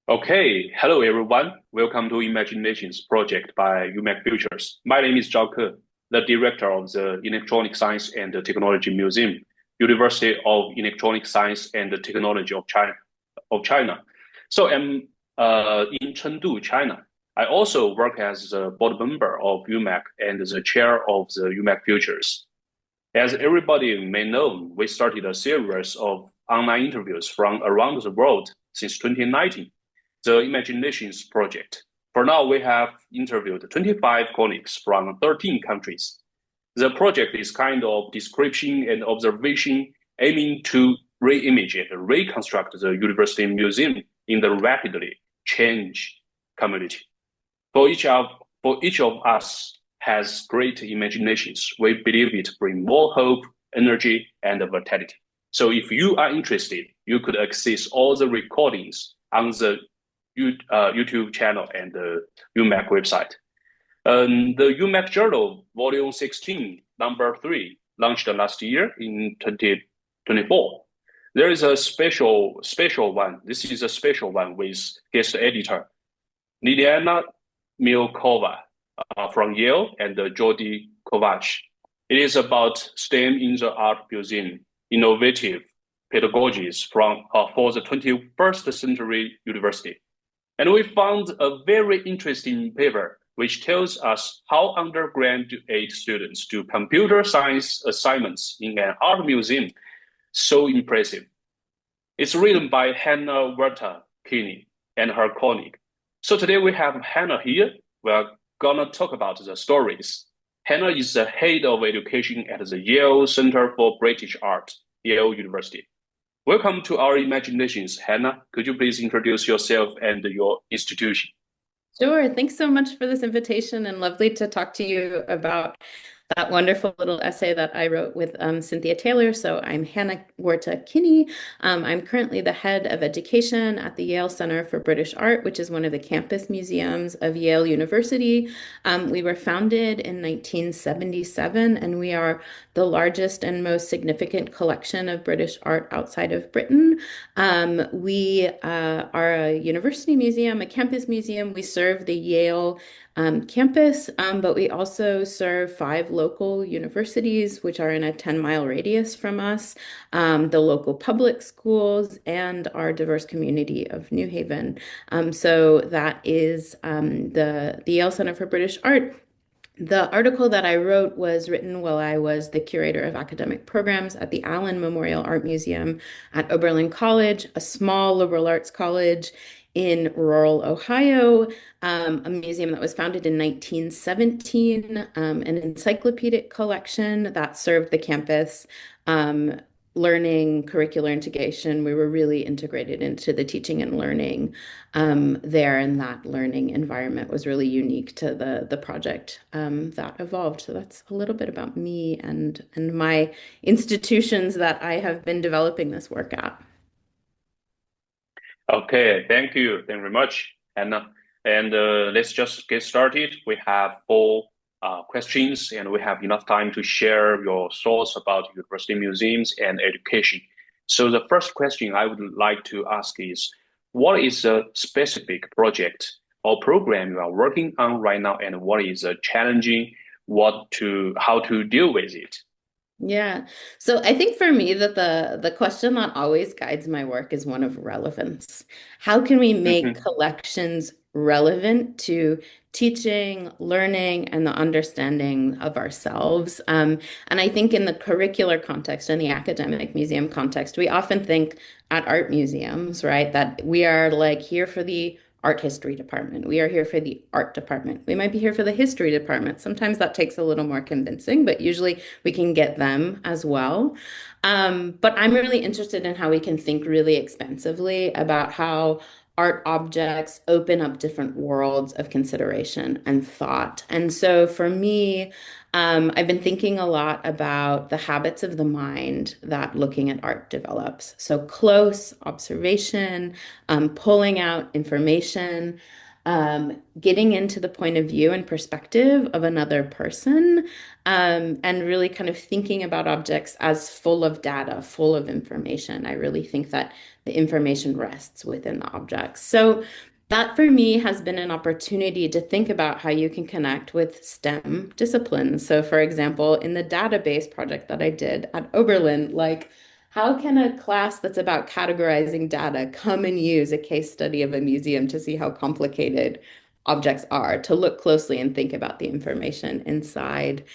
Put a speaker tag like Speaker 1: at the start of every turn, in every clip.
Speaker 1: Okay, hello everyone. Welcome to Imaginations project by UMAC Futures. My name is Zhao Ke, the director of the Electronic Science and Technology Museum, University of Electronic Science and Technology of China. So I'm in Chengdu, China. I also work as a board member of UMAC and the chair of the UMAC Futures. As everybody may know, we started a series of online interviews from around the world since 2019, the Imaginations Project. For now, we have interviewed 25 colleagues from 13 countries. The project is kind of description and observation aiming to re-image and reconstruct the university museum in the rapidly change community. For each of, for each of us has great imaginations. We believe it brings more hope, energy, and vitality. So if you are interested, you could access all the recordings on the YouTube channel and the UMAC website. The UMAC Journal, Volume 16, Number 3, launched last year in 2024. There is a special one. This is a special one with guest editor Liliana Milkova from Yale and Jordi Kovac. It is about STEM in the Art Museum, innovative pedagogies for the 21st century university. And we found a very interesting paper which tells us how undergraduate students do computer science assignments in an art museum. So impressive. It's written by Hannah Wirta Kinney and her colleague. So today we have Hannah here. We're gonna talk about the stories. Hannah is the head of education at the Yale Center for British Art, Yale University. Welcome to our imaginations, Hannah. Could you please introduce yourself and your institution?
Speaker 2: Sure. Thanks so much for this invitation and lovely to talk to you about that wonderful little essay that I wrote with Cynthia Taylor. So I'm Hannah Wirta Kinney. I'm currently the head of education at the Yale Center for British Art, which is one of the campus museums of Yale University. We were founded in 1977, and we are the largest and most significant collection of British art outside of Britain. We are a university museum, a campus museum. We serve the Yale campus, but we also serve 5 local universities, which are in a 10-mile radius from us, the local public schools, and our diverse community of New Haven. So that is the Yale Center for British Art. The article that I wrote was written while I was the curator of academic programs at the Allen Memorial Art Museum at Oberlin College, a small liberal arts college in rural Ohio, a museum that was founded in 1917, an encyclopedic collection that served the campus. Learning, curricular integration. We were really integrated into the teaching and learning there, and that learning environment was really unique to the project that evolved. So that's a little bit about me and my institutions that I have been developing this work at.
Speaker 1: Okay, thank you. Thank you very much, Hannah. And let's just get started. We have four questions, and we have enough time to share your thoughts about university museums and education. So the first question I would like to ask is, what is a specific project or program you are working on right now, and what is challenging, how to deal with it?
Speaker 2: Yeah. So I think for me that the question that always guides my work is one of relevance. How can we make
Speaker 1: Mhm.
Speaker 2: collections relevant to teaching, learning, and the understanding of ourselves? And I think in the curricular context and the academic museum context, we often think at art museums, right, that we are like here for the art history department. We are here for the art department. We might be here for the history department. Sometimes that takes a little more convincing, but usually we can get them as well. But I'm really interested in how we can think really expansively about how art objects open up different worlds of consideration and thought. And so for me, I've been thinking a lot about the habits of the mind that looking at art develops. So close observation, pulling out information, getting into the point of view and perspective of another person, and really kind of thinking about objects as full of data, full of information. I really think that the information rests within the objects. So that for me has been an opportunity to think about how you can connect with STEM disciplines. So, for example, in the database project that I did at Oberlin, like, how can a class that's about categorizing data come and use a case study of a museum to see how complicated objects are, to look closely and think about the information inside?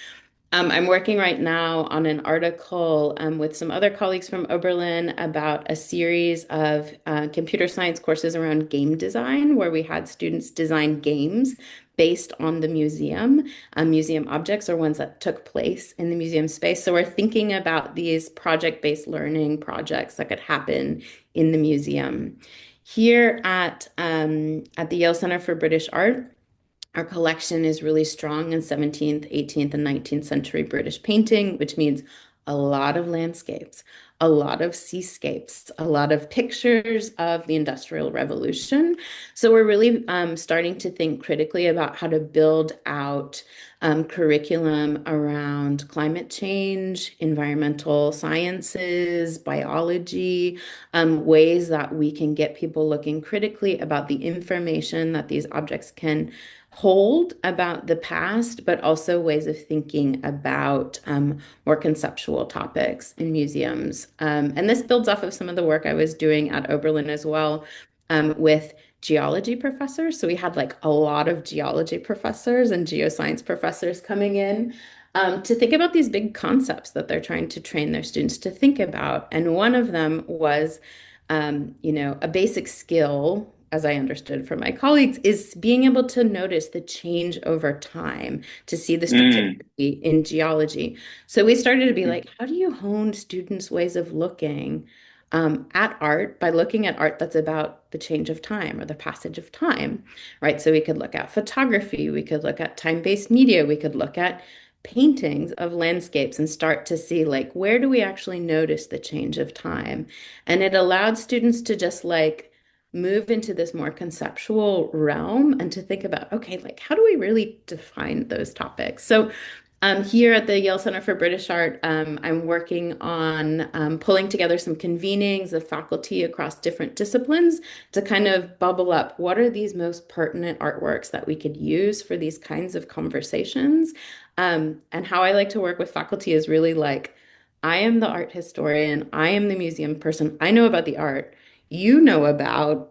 Speaker 2: I'm working right now on an article with some other colleagues from Oberlin about a series of computer science courses around game design, where we had students design games based on the museum, museum objects or ones that took place in the museum space. So we're thinking about these project-based learning projects that could happen in the museum. Here at the Yale Center for British Art, our collection is really strong in 17th, 18th, and 19th century British painting, which means a lot of landscapes, a lot of seascapes, a lot of pictures of the Industrial Revolution. So we're really starting to think critically about how to build out curriculum around climate change, environmental sciences, biology, ways that we can get people looking critically about the information that these objects can hold about the past, but also ways of thinking about more conceptual topics in museums. And this builds off of some of the work I was doing at Oberlin as well, with geology professors. So we had like a lot of geology professors and geoscience professors coming in to think about these big concepts that they're trying to train their students to think about. And one of them was, a basic skill, as I understood from my colleagues, is being able to notice the change over time, to see the
Speaker 1: Mm,
Speaker 2: stability in geology. So we started to be like, how do you hone students' ways of looking at art by looking at art that's about the change of time or the passage of time, right? So we could look at photography, we could look at time-based media, we could look at paintings of landscapes and start to see like, where do we actually notice the change of time? And it allowed students to just like move into this more conceptual realm and to think about, okay, like, how do we really define those topics? So here at the Yale Center for British Art, I'm working on pulling together some convenings of faculty across different disciplines to kind of bubble up what are these most pertinent artworks that we could use for these kinds of conversations. And how I like to work with faculty is really like, I am the art historian, I am the museum person, I know about the art, you know about,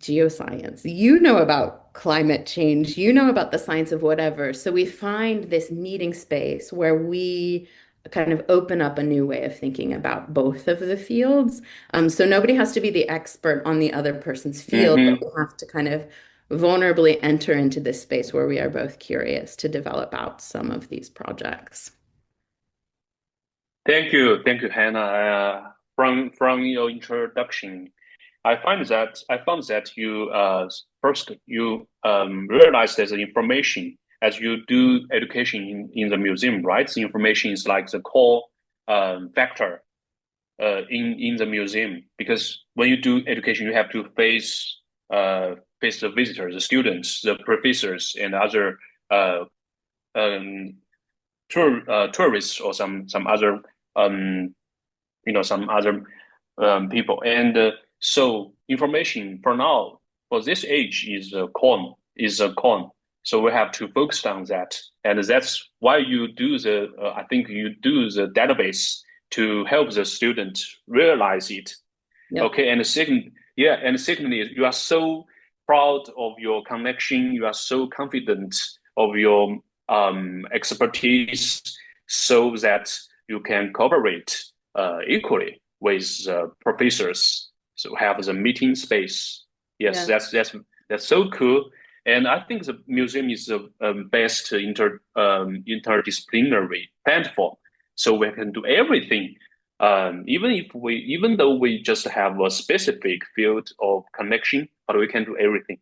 Speaker 2: geoscience, you know about climate change, you know about the science of whatever. So we find this meeting space where we kind of open up a new way of thinking about both of the fields. So nobody has to be the expert on the other person's field, but we
Speaker 1: mhm.
Speaker 2: have to kind of vulnerably enter into this space where we are both curious to develop out some of these projects.
Speaker 1: Thank you, Hannah. From your introduction, I found that you first you realize there's an information as you do education in the museum, right? The information is like the core factor in the museum, because when you do education, you have to face the visitors, the students, the professors, and other uh, um, tourists or some other um, some other people. And so information for now for this age is a con. So we have to focus on that, and that's why you do the I think you do the database to help the student realize it.
Speaker 2: Yep.
Speaker 1: Okay, and second, yeah, and secondly, you are so proud of your connection. You are so confident of your expertise, so that you can cooperate equally with professors. So have the meeting space. Yes,
Speaker 2: Yeah.
Speaker 1: that's so cool. And I think the museum is the best interdisciplinary platform, so we can do everything, even though we just have a specific field of connection, but we can do everything.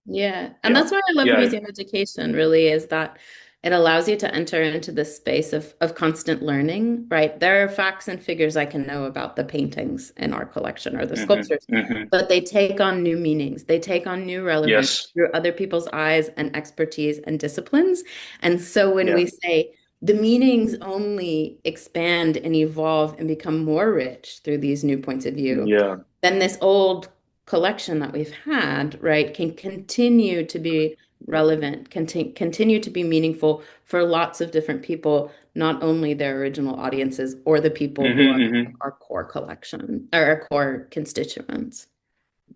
Speaker 2: Yeah. And
Speaker 1: Yeah,
Speaker 2: that's why I love
Speaker 1: yeah.
Speaker 2: museum education, really, is that it allows you to enter into this space of constant learning, right? There are facts and figures I can know about the paintings in our collection or the
Speaker 1: Hmm.
Speaker 2: sculptures,
Speaker 1: Hmm.
Speaker 2: but they take on new meanings. They take on new relevance
Speaker 1: Yes.
Speaker 2: through other people's eyes and expertise and disciplines. And so when
Speaker 1: Yeah.
Speaker 2: we say the meanings only expand and evolve and become more rich through these new points of view,
Speaker 1: Yeah.
Speaker 2: then this old collection that we've had, right, can continue to be relevant, continue to be meaningful for lots of different people, not only their original audiences or the people who
Speaker 1: Hmm.
Speaker 2: are
Speaker 1: Hmm.
Speaker 2: our core collection or our core constituents.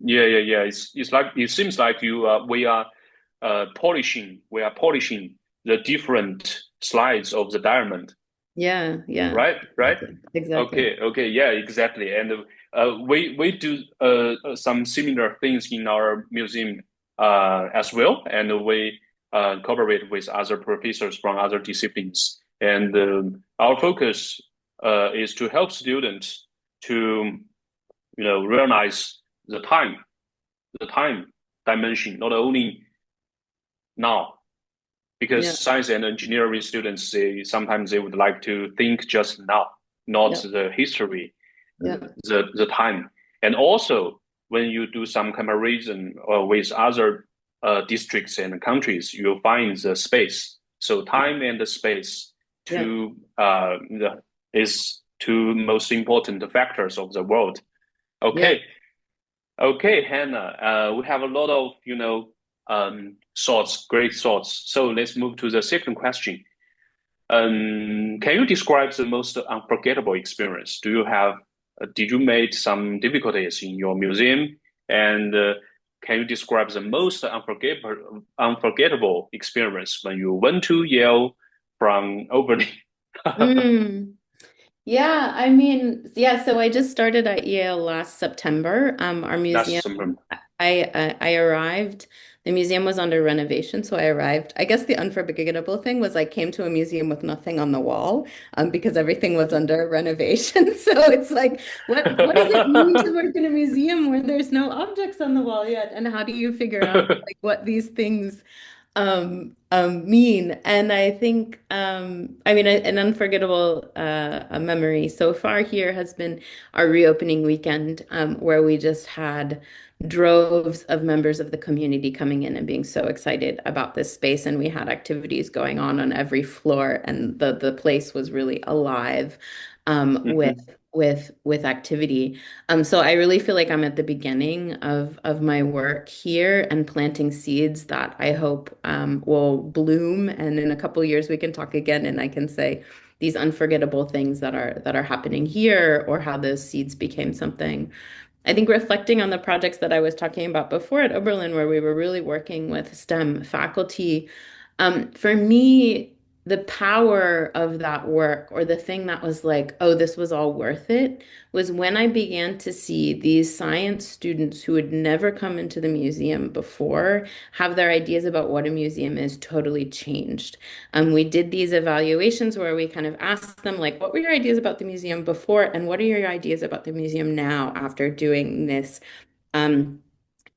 Speaker 1: Yeah, yeah, yeah. It's like it seems like we are polishing the different slides of the diamond,
Speaker 2: Yeah, yeah,
Speaker 1: right? Right?
Speaker 2: exactly, exactly.
Speaker 1: Okay, okay, yeah, exactly. And we do some similar things in our museum as well, and we cooperate with other professors from other disciplines. And our focus is to help students to realize the time the time dimension, not only now, because
Speaker 2: Yeah,
Speaker 1: science and engineering students sometimes they would like to think just now, not
Speaker 2: yeah,
Speaker 1: the history,
Speaker 2: yeah,
Speaker 1: the time. And also when you do some comparison with other districts and countries, you'll find the space. So time and the space
Speaker 2: yeah,
Speaker 1: is two most important factors of the world.
Speaker 2: yeah.
Speaker 1: Okay, okay, Hannah, we have a lot of, thoughts, great thoughts. So let's move to the second question. Can you describe the most unforgettable experience? Did you make some difficulties in your museum? And can you describe the most unforgettable experience when you went to Yale from opening?
Speaker 2: Mm. Yeah, I mean, yeah, so I just started at Yale last September. Our
Speaker 1: That's
Speaker 2: museum,
Speaker 1: some,
Speaker 2: I arrived, the museum was under renovation, so I arrived. I guess the unforgettable thing was I came to a museum with nothing on the wall, because everything was under renovation. So it's like, what does it mean to work in a museum where there's no objects on the wall yet? And how do you figure out like what these things mean. And I think, I mean, an unforgettable a memory so far here has been our reopening weekend, where we just had droves of members of the community coming in and being so excited about this space. And we had activities going on every floor, and the place was really alive, with
Speaker 1: Mhm.
Speaker 2: activity. So I really feel like I'm at the beginning of my work here and planting seeds that I hope will bloom. And in a couple of years, we can talk again, and I can say these unforgettable things that are happening here, or how those seeds became something. I think reflecting on the projects that I was talking about before at Oberlin, where we were really working with STEM faculty, for me, the power of that work, or the thing that was like, oh, this was all worth it, was when I began to see these science students who had never come into the museum before have their ideas about what a museum is totally changed. We did these evaluations where we kind of asked them, like, what were your ideas about the museum before, and what are your ideas about the museum now after doing this? Um,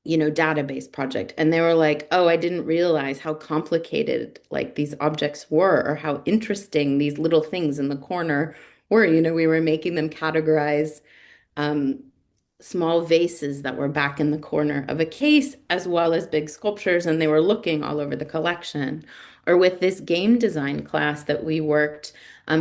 Speaker 2: database project. And they were like, oh, I didn't realize how complicated like these objects were, or how interesting these little things in the corner were. We were making them categorize um, small vases that were back in the corner of a case, as well as big sculptures, and they were looking all over the collection. Or with this game design class that we worked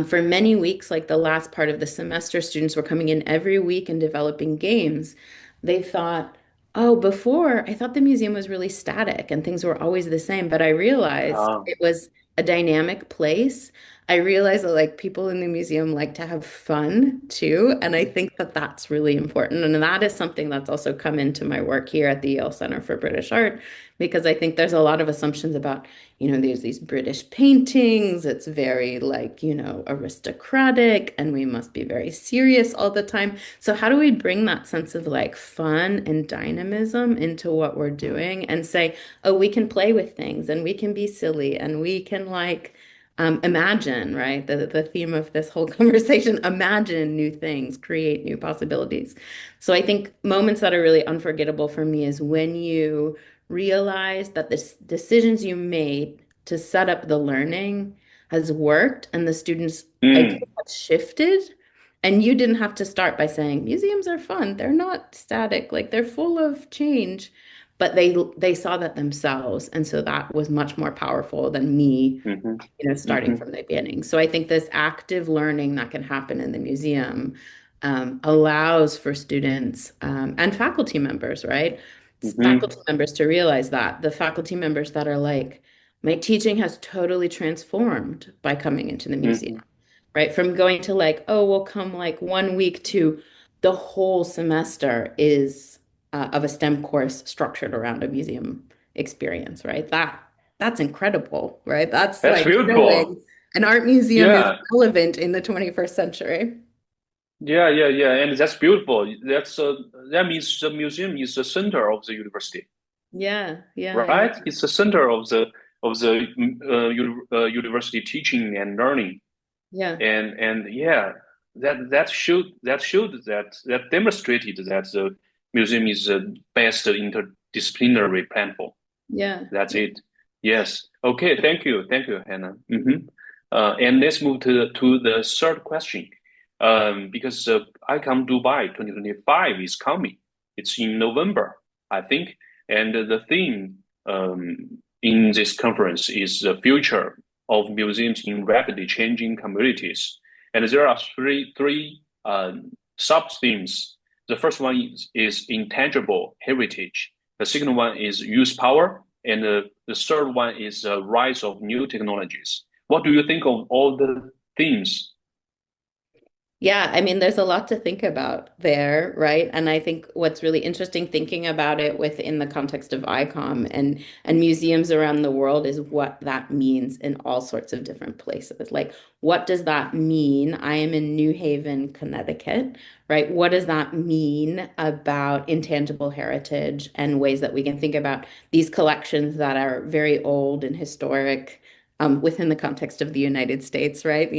Speaker 2: for many weeks, like the last part of the semester, students were coming in every week and developing games. They thought, oh, before I thought the museum was really static and things were always the same, but I realized
Speaker 1: Ah,
Speaker 2: it was a dynamic place. I realize that like people in the museum like to have fun too, and I think that that's really important. And that is something that's also come into my work here at the Yale Center for British Art, because I think there's a lot of assumptions about, there's these British paintings. It's very like, aristocratic, and we must be very serious all the time. So how do we bring that sense of like fun and dynamism into what we're doing and say, oh, we can play with things and we can be silly and we can like imagine, right? The theme of this whole conversation, imagine new things, create new possibilities. So I think moments that are really unforgettable for me is when you realize that the decisions you made to set up the learning has worked and the students' ideas
Speaker 1: Mm,
Speaker 2: have shifted. And you didn't have to start by saying museums are fun. They're not static, like they're full of change. But they saw that themselves. And so that was much more powerful than me,
Speaker 1: mm-hmm,
Speaker 2: starting
Speaker 1: mm-hmm,
Speaker 2: from the beginning. So I think this active learning that can happen in the museum allows for students and faculty members, right?
Speaker 1: mm-hmm,
Speaker 2: Faculty members to realize that the faculty members that are like, my teaching has totally transformed by coming into the museum,
Speaker 1: mm-hmm.
Speaker 2: right? From going to like, oh, we'll come like 1 week to the whole semester is of a STEM course structured around a museum experience, right? That's incredible, right? That's
Speaker 1: That's
Speaker 2: like
Speaker 1: beautiful.
Speaker 2: showing an art museum is
Speaker 1: Yeah,
Speaker 2: relevant in the 21st century.
Speaker 1: yeah, and that's beautiful. That means the museum is the center of the university,
Speaker 2: Yeah, yeah, yeah,
Speaker 1: right? It's the center of the university teaching and learning,
Speaker 2: yeah,
Speaker 1: and yeah, that demonstrated that the museum is the best interdisciplinary platform.
Speaker 2: yeah.
Speaker 1: That's it. Yes. Okay. Thank you, Hannah. And let's move to the third question. Because ICOM Dubai 2025 is coming. It's in November, I think, and the theme in this conference is the future of museums in rapidly changing communities. And there are three sub themes. The first one is intangible heritage. The second one is youth power, and the third one is the rise of new technologies. What do you think of all the themes?
Speaker 2: Yeah, I mean, there's a lot to think about there, right? And I think what's really interesting thinking about it within the context of ICOM and museums around the world is what that means in all sorts of different places. Like, what does that mean? I am in New Haven, Connecticut, right? What does that mean about intangible heritage and ways that we can think about these collections that are very old and historic, within the context of the United States, right?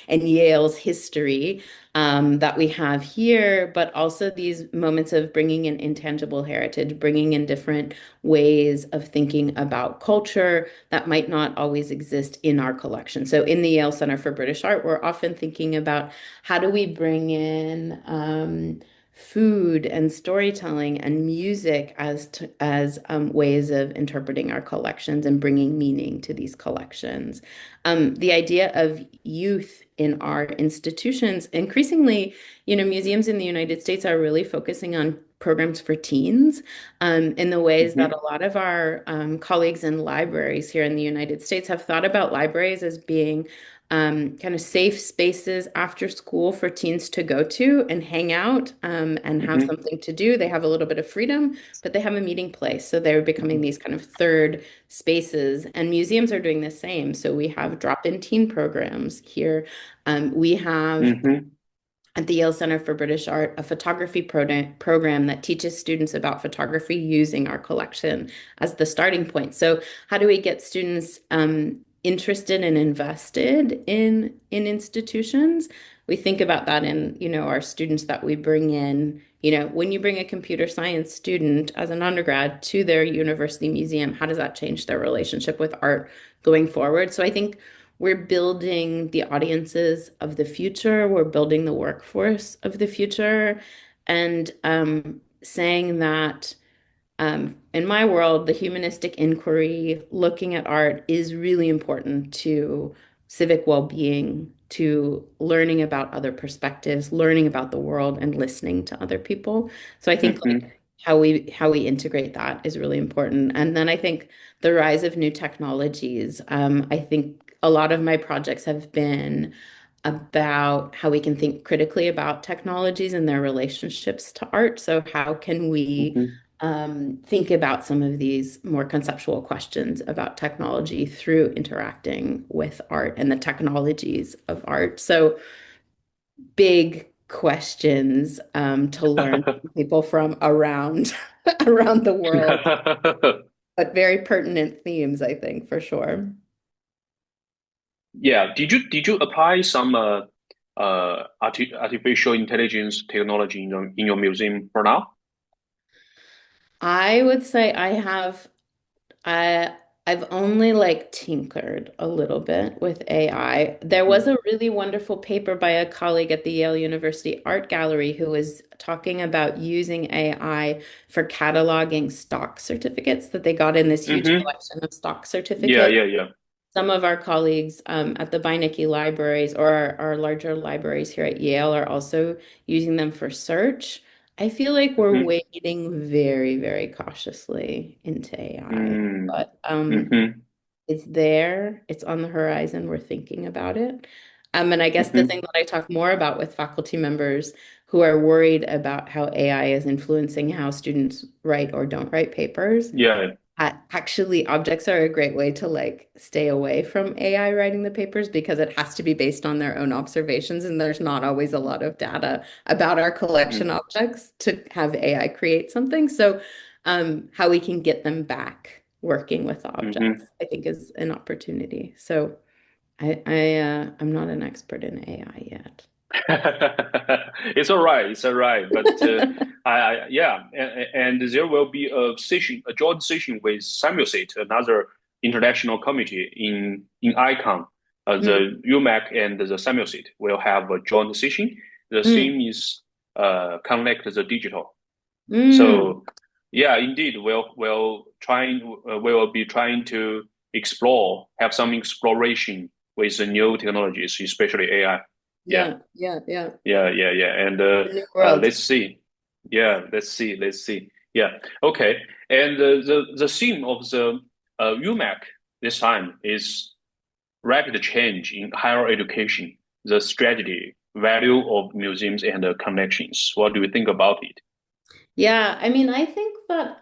Speaker 2: And Yale's history that we have here, but also these moments of bringing in intangible heritage, bringing in different ways of thinking about culture that might not always exist in our collection. So in the Yale Center for British Art, we're often thinking about how do we bring in food and storytelling and music as ways of interpreting our collections and bringing meaning to these collections. The idea of youth in our institutions, increasingly, museums in the United States are really focusing on programs for teens in the ways that
Speaker 1: Hmm.
Speaker 2: a lot of our colleagues in libraries here in the United States have thought about libraries as being kind of safe spaces after school for teens to go to and hang out and have
Speaker 1: Hmm.
Speaker 2: something to do. They have a little bit of freedom, but they have a meeting place. So they're becoming these kind of third spaces, and museums are doing the same. So we have drop-in teen programs here. We have
Speaker 1: Hmm.
Speaker 2: at the Yale Center for British Art a photography program that teaches students about photography using our collection as the starting point. So how do we get students interested and invested in institutions? We think about that in, our students that we bring in. When you bring a computer science student as an undergrad to their university museum, how does that change their relationship with art going forward? So I think we're building the audiences of the future, we're building the workforce of the future, and saying that in my world, the humanistic inquiry, looking at art, is really important to civic well-being, to learning about other perspectives, learning about the world, and listening to other people. So I think like
Speaker 1: Hmm.
Speaker 2: how we integrate that is really important. And then I think the rise of new technologies. I think a lot of my projects have been about how we can think critically about technologies and their relationships to art. So how can we
Speaker 1: Hmm.
Speaker 2: think about some of these more conceptual questions about technology through interacting with art and the technologies of art? So big questions to learn from people from around around the world, but very pertinent themes, I think, for sure.
Speaker 1: Yeah. Did you apply some artificial intelligence technology in your museum for now?
Speaker 2: I would say I have. I've only like tinkered a little bit with AI. There was
Speaker 1: Mhm.
Speaker 2: a really wonderful paper by a colleague at the Yale University Art Gallery who was talking about using AI for cataloging stock certificates that they got in this huge
Speaker 1: Mhm.
Speaker 2: collection of stock
Speaker 1: Yeah,
Speaker 2: certificates.
Speaker 1: yeah, yeah.
Speaker 2: Some of our colleagues at the Beinecke libraries or our larger libraries here at Yale are also using them for search. I feel like we're
Speaker 1: Mhm.
Speaker 2: wading very, very cautiously into AI,
Speaker 1: Mm.
Speaker 2: but
Speaker 1: Mhm.
Speaker 2: it's there, it's on the horizon, we're thinking about it. And I guess the thing
Speaker 1: Mhm.
Speaker 2: that I talk more about with faculty members who are worried about how AI is influencing how students write or don't write papers,
Speaker 1: Yeah.
Speaker 2: actually, objects are a great way to like stay away from AI writing the papers because it has to be based on their own observations, and there's not always a lot of data about our collection
Speaker 1: Mm.
Speaker 2: objects to have AI create something. So, how we can get them back working with objects,
Speaker 1: Mhm.
Speaker 2: I think, is an opportunity. So, I'm not an expert in AI yet.
Speaker 1: It's all right. It's all right. But yeah, and there will be a session, a joint session with Samuelsit, another international committee in ICOM.
Speaker 2: Mm,
Speaker 1: The UMAC and the Samuelsit will have a joint session. The
Speaker 2: mm,
Speaker 1: theme is connect the digital.
Speaker 2: mm.
Speaker 1: So yeah, indeed, we'll be trying to explore, have some exploration with the new technologies, especially AI. Yeah.
Speaker 2: Yeah, yeah, yeah.
Speaker 1: Yeah. And
Speaker 2: The new world.
Speaker 1: let's see. Yeah, let's see. Yeah, okay. And the theme of the UMAC this time is rapid change in higher education, the strategy, value of museums and connections. What do you think about it?
Speaker 2: Yeah, I mean, I think that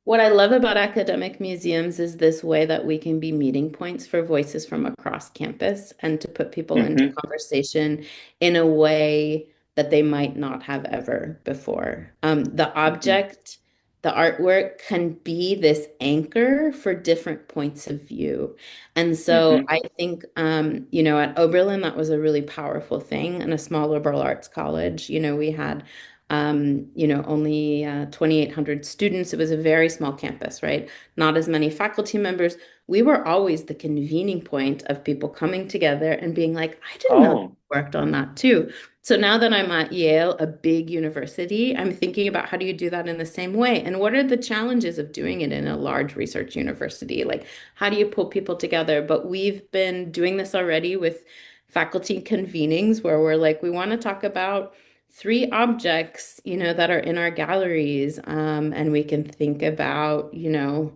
Speaker 2: what I love about academic museums is this way that we can be meeting points for voices from across campus and to put people into
Speaker 1: Mm-hmm,
Speaker 2: conversation in a way that they might not have ever before.
Speaker 1: mm-hmm,
Speaker 2: The artwork can be this anchor for different points of view. And so
Speaker 1: mm-hmm.
Speaker 2: I think, at Oberlin, that was a really powerful thing. In a small liberal arts college, we had only 2,800 students. It was a very small campus, right? Not as many faculty members. We were always the convening point of people coming together and being like, I didn't know
Speaker 1: Oh,
Speaker 2: you worked on that too. So now that I'm at Yale, a big university, I'm thinking about how do you do that in the same way? And what are the challenges of doing it in a large research university? Like, how do you pull people together? But we've been doing this already with faculty convenings where we're like, we want to talk about three objects, that are in our galleries. And we can think about,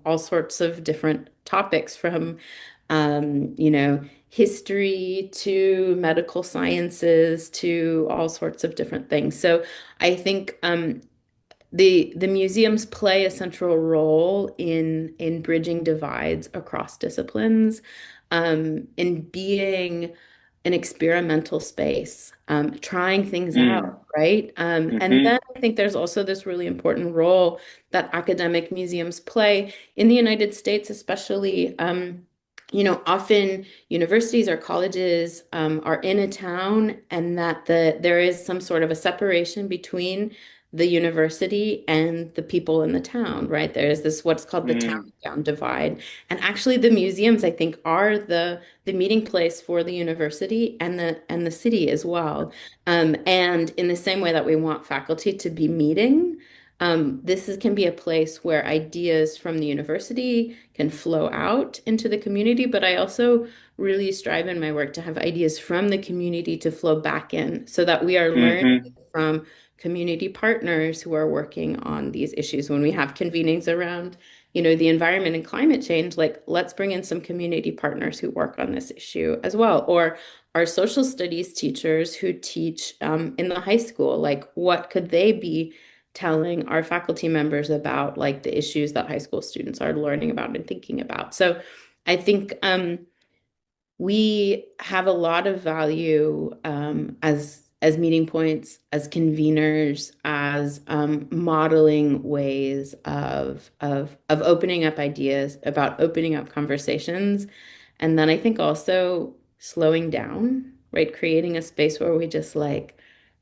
Speaker 2: all sorts of different topics from, history to medical sciences to all sorts of different things. So I think the museums play a central role in bridging divides across disciplines, in being an experimental space, trying things
Speaker 1: mm,
Speaker 2: out, right? And
Speaker 1: mm-hmm,
Speaker 2: then I think there's also this really important role that academic museums play in the United States, especially. Often universities or colleges are in a town, and that there is some sort of a separation between the university and the people in the town, right? There's this what's called the town
Speaker 1: mm,
Speaker 2: town divide. And actually the museums, I think, are the meeting place for the university and the city as well. And in the same way that we want faculty to be meeting, can be a place where ideas from the university can flow out into the community, but I also really strive in my work to have ideas from the community to flow back in so that we are learning
Speaker 1: mm-hmm,
Speaker 2: from community partners who are working on these issues. When we have convenings around, the environment and climate change, like let's bring in some community partners who work on this issue as well. Or our social studies teachers who teach in the high school, like what could they be telling our faculty members about like the issues that high school students are learning about and thinking about. So I think we have a lot of value as meeting points, as conveners, as modeling ways of opening up ideas, about opening up conversations, and then I think also slowing down, right? Creating a space where we just like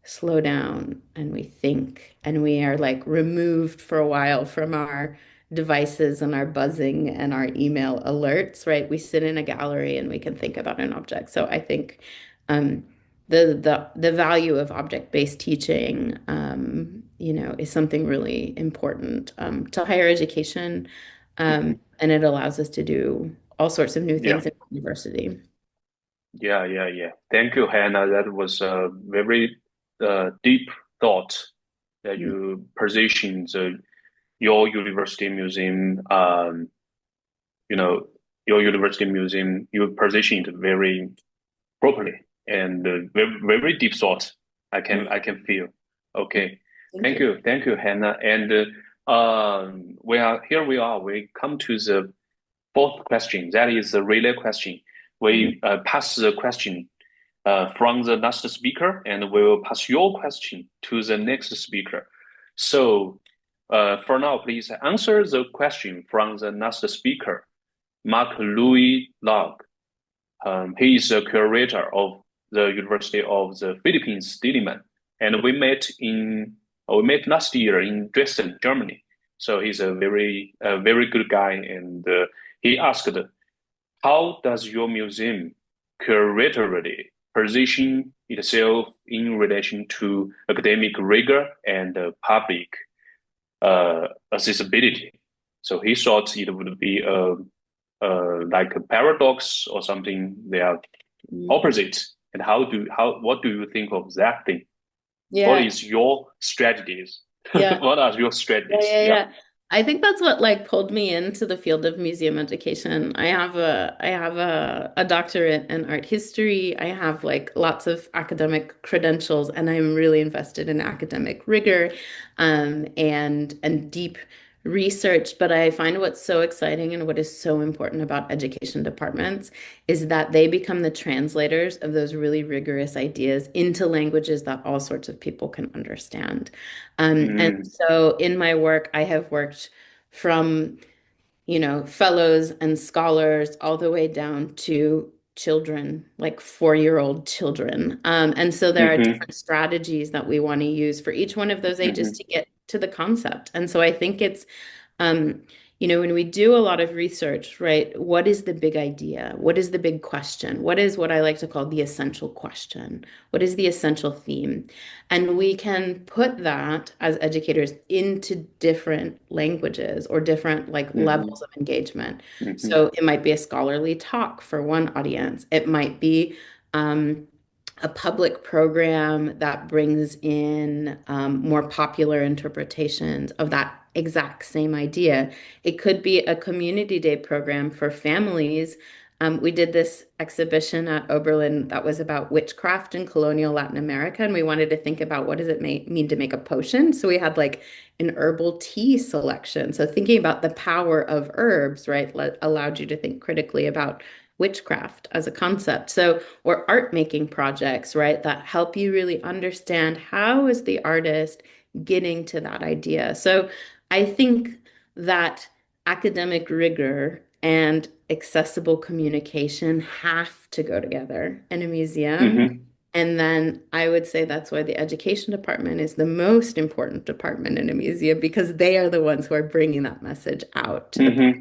Speaker 2: slow down and we think and we are like removed for a while from our devices and our buzzing and our email alerts, right? We sit in a gallery and we can think about an object. So I think um, the value of object-based teaching, is something really important to higher education,
Speaker 1: Mhm.
Speaker 2: and it allows us to do all sorts of new
Speaker 1: Yeah.
Speaker 2: things in university.
Speaker 1: Yeah. Thank you, Hannah. That was a very deep thought that
Speaker 2: Mm.
Speaker 1: you positioned your university museum, you know, your university museum, you positioned very properly and very deep thought. I can feel. Okay,
Speaker 2: Thank you.
Speaker 1: thank you, Hannah. And we are here. We are. We come to the fourth question. That is the relay question.
Speaker 2: Mhm.
Speaker 1: We pass the question from the last speaker, and we will pass your question to the next speaker. So, for now, please answer the question from the last speaker, Mark Louis Log. He is a curator of the University of the Philippines, Diliman, and we met last year in Dresden, Germany. So he's a very good guy, and he asked, "How does your museum curatorially position itself in relation to academic rigor and public accessibility?" So he thought it would be like a paradox or something. They are
Speaker 2: Mm.
Speaker 1: opposite. And what do you think of that thing? What
Speaker 2: Yeah,
Speaker 1: is your strategies?
Speaker 2: yeah.
Speaker 1: What are your
Speaker 2: Yeah,
Speaker 1: strategies?
Speaker 2: yeah,
Speaker 1: Yeah.
Speaker 2: yeah. I think that's what like pulled me into the field of museum education. I have a doctorate in art history. I have like lots of academic credentials, and I'm really invested in academic rigor, and deep research. But I find what's so exciting and what is so important about education departments is that they become the translators of those really rigorous ideas into languages that all sorts of people can understand. And
Speaker 1: Mm,
Speaker 2: so in my work, I have worked from, fellows and scholars all the way down to children, like 4-year-old children. And so there are
Speaker 1: mm-hmm,
Speaker 2: different strategies that we want to use for each one of those ages
Speaker 1: mm-hmm,
Speaker 2: to get to the concept. And so I think it's um, when we do a lot of research, right, what is the big idea? What is the big question? What is what I like to call the essential question? What is the essential theme? And we can put that as educators into different languages or different like
Speaker 1: mm-hmm,
Speaker 2: levels of engagement.
Speaker 1: mm-hmm,
Speaker 2: So it might be a scholarly talk for one audience. It might be a public program that brings in more popular interpretations of that exact same idea. It could be a community day program for families. We did this exhibition at Oberlin that was about witchcraft in colonial Latin America, and we wanted to think about what does it mean to make a potion. So we had like an herbal tea selection. So thinking about the power of herbs, right, allowed you to think critically about witchcraft as a concept. So, or art making projects, right, that help you really understand how is the artist getting to that idea. So, I think that academic rigor and accessible communication have to go together in a museum.
Speaker 1: mm-hmm,
Speaker 2: And then I would say that's why the education department is the most important department in a museum because they are the ones who are bringing that message out to the public.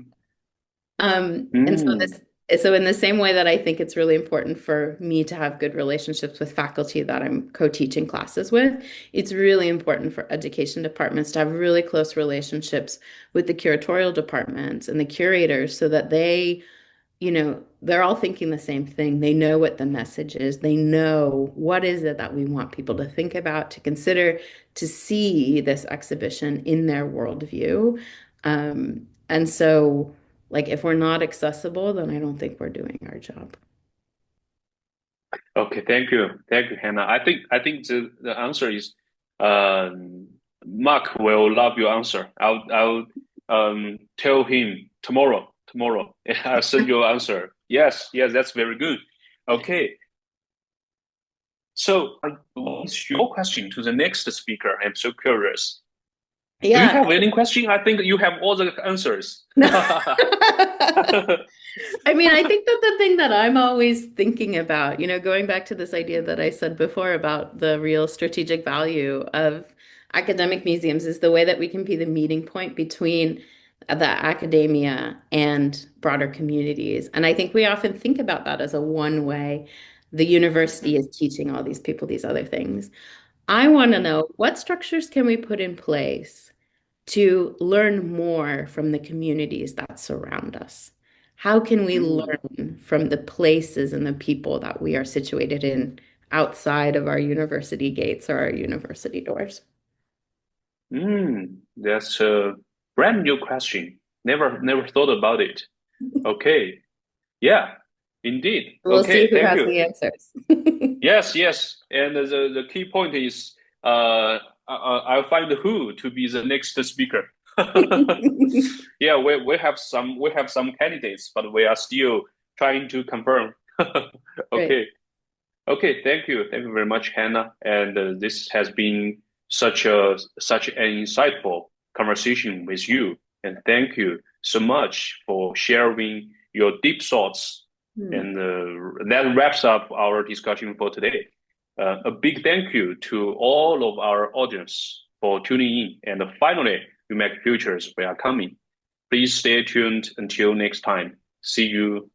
Speaker 1: mm-hmm,
Speaker 2: And so
Speaker 1: mm,
Speaker 2: so in the same way that I think it's really important for me to have good relationships with faculty that I'm co-teaching classes with, it's really important for education departments to have really close relationships with the curatorial departments and the curators so that they're all thinking the same thing. They know what the message is. They know what is it that we want people to think about, to consider, to see this exhibition in their worldview. And so, like, if we're not accessible, then I don't think we're doing our job.
Speaker 1: Okay, thank you, Hannah. I think the answer is, Mark will love your answer. I'll tell him tomorrow. Tomorrow, I'll send you an answer. Yes, that's very good. Okay, so what's your question to the next speaker? I'm so curious. Do you
Speaker 2: Yeah.
Speaker 1: have any question? I think you have all the answers.
Speaker 2: No. I mean, I think that the thing that I'm always thinking about, going back to this idea that I said before about the real strategic value of academic museums is the way that we can be the meeting point between the academia and broader communities. And I think we often think about that as a one way. The university is teaching all these people these other things. I want to know what structures can we put in place to learn more from the communities that surround us? How can we
Speaker 1: Mm,
Speaker 2: learn from the places and the people that we are situated in outside of our university gates or our university doors?
Speaker 1: that's a brand new question. Never thought about it. Okay. Yeah, indeed.
Speaker 2: We'll see
Speaker 1: Okay,
Speaker 2: who
Speaker 1: thank
Speaker 2: has
Speaker 1: you.
Speaker 2: the answers.
Speaker 1: Yes, yes. And the key point is I'll find who to be the next speaker. Yeah, we have some candidates, but we are still trying to confirm.
Speaker 2: Great.
Speaker 1: Okay. Okay, thank you. Thank you very much, Hannah. And this has been such an insightful conversation with you. And thank you so much for sharing your deep thoughts.
Speaker 2: Hmm.
Speaker 1: And that wraps up our discussion for today. A big thank you to all of our audience for tuning in. And finally, UMAC Futures, we are coming. Please stay tuned until next time. See you.